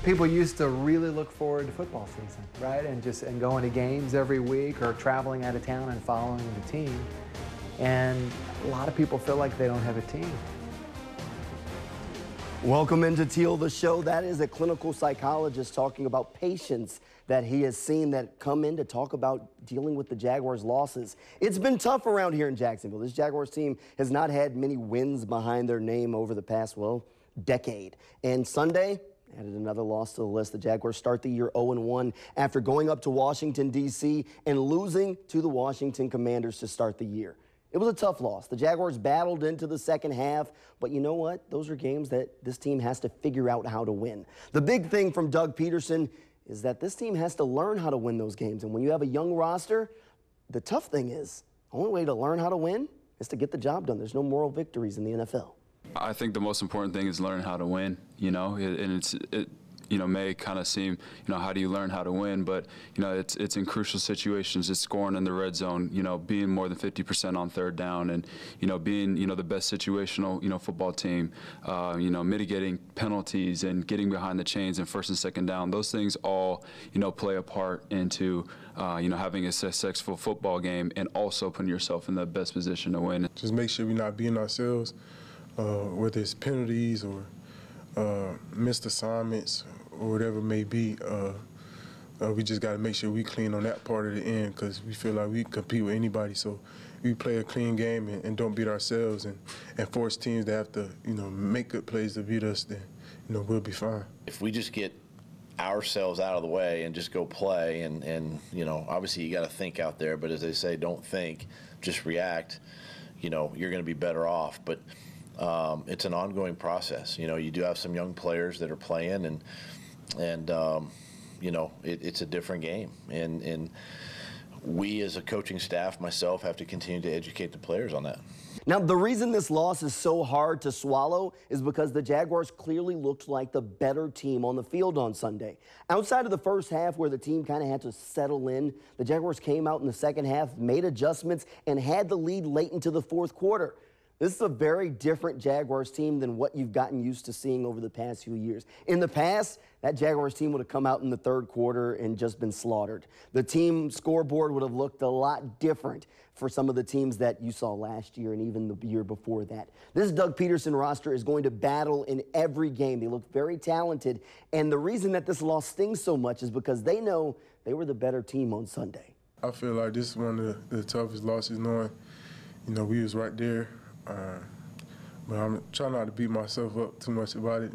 People used to really look forward to football season, right? And going to games every week or traveling out of town and following the team. And a lot of people feel like they don't have a team. Welcome into Teal The Show. That is a clinical psychologist talking about patients that he has seen that come in to talk about dealing with the Jaguars' losses. It's been tough around here in Jacksonville. This Jaguars team has not had many wins behind their name over the past, well, decade. And Sunday added another loss to the list. The Jaguars start the year 0-1 after going up to Washington, D.C. and losing to the Washington Commanders to start the year. It was a tough loss. The Jaguars battled into the second half, but you know what? Those are games that this team has to figure out how to win. The big thing from Doug Pederson is that this team has to learn how to win those games. And when you have a young roster, the tough thing is, the only way to learn how to win is to get the job done. There's no moral victories in the NFL. I think the most important thing is learn how to win, and it may kind of seem, how do you learn how to win? But, it's in crucial situations. It's scoring in the red zone, being more than 50% on third down and, being, the best situational, football team, mitigating penalties and getting behind the chains and first and second down. Those things all, play a part into, having a successful football game and also putting yourself in the best position to win. Just make sure we're not being ourselves, whether it's penalties or missed assignments or whatever it may be. We just got to make sure we clean on that part of the end because we feel like we compete with anybody. So we play a clean game and don't beat ourselves and force teams to have to, make good plays to beat us, then, we'll be fine. If we just get ourselves out of the way and just go play and obviously you got to think out there, but as they say, don't think, just react, you're going to be better off. But it's an ongoing process. You do have some young players that are playing, and it's a different game. And we as a coaching staff, myself, have to continue to educate the players on that. Now, the reason this loss is so hard to swallow is because the Jaguars clearly looked like the better team on the field on Sunday. Outside of the first half where the team kind of had to settle in, the Jaguars came out in the second half, made adjustments, and had the lead late into the fourth quarter. This is a very different Jaguars team than what you've gotten used to seeing over the past few years. In the past, that Jaguars team would have come out in the third quarter and just been slaughtered. The team scoreboard would have looked a lot different for some of the teams that you saw last year and even the year before that. This Doug Pederson roster is going to battle in every game. They look very talented, and the reason that this loss stings so much is because they know they were the better team on Sunday. I feel like this is one of the toughest losses, knowing, we was right there. But I'm trying not to beat myself up too much about it.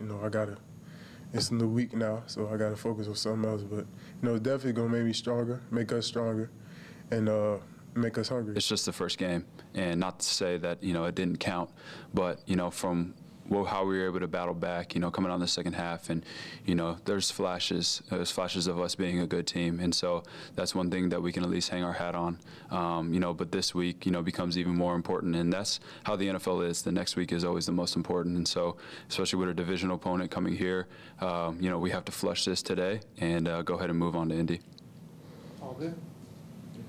It's a new week now, so I gotta focus on something else. But, it's definitely gonna make me stronger, make us stronger, and make us hungry. It's just the first game, and not to say that, it didn't count, but, from how we were able to battle back, coming on the second half, and, there's flashes of us being a good team, and so that's one thing that we can at least hang our hat on, but this week, becomes even more important, and that's how the NFL is. The next week is always the most important, and so, especially with a divisional opponent coming here, we have to flush this today and go ahead and move on to Indy. All good.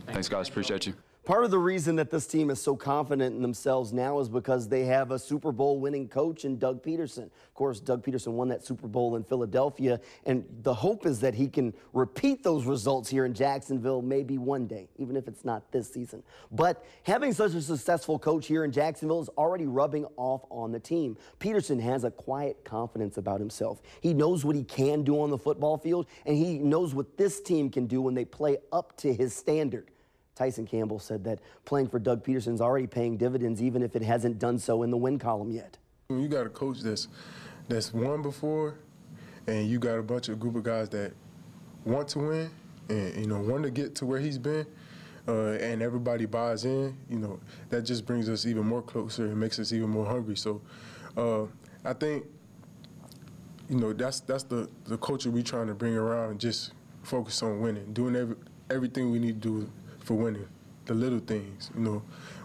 Thanks, guys. Appreciate you. Part of the reason that this team is so confident in themselves now is because they have a Super Bowl winning coach in Doug Pederson. Of course, Doug Pederson won that Super Bowl in Philadelphia, and the hope is that he can repeat those results here in Jacksonville maybe one day, even if it's not this season. But having such a successful coach here in Jacksonville is already rubbing off on the team. Pederson has a quiet confidence about himself. He knows what he can do on the football field, and he knows what this team can do when they play up to his standard. Tyson Campbell said that playing for Doug Pederson is already paying dividends, even if it hasn't done so in the win column yet. You got a coach that's won before, and you got a group of guys that want to win and want to get to where he's been, and everybody buys in. That just brings us even more closer and makes us even more hungry. So, I think that's the culture we're trying to bring around and just focus on winning, doing everything we need to do for winning, the little things,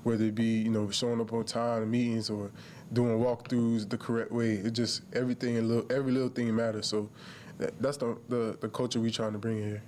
whether it be, showing up on time to meetings or doing walkthroughs the correct way. It just every little thing matters. So that's the culture we're trying to bring here.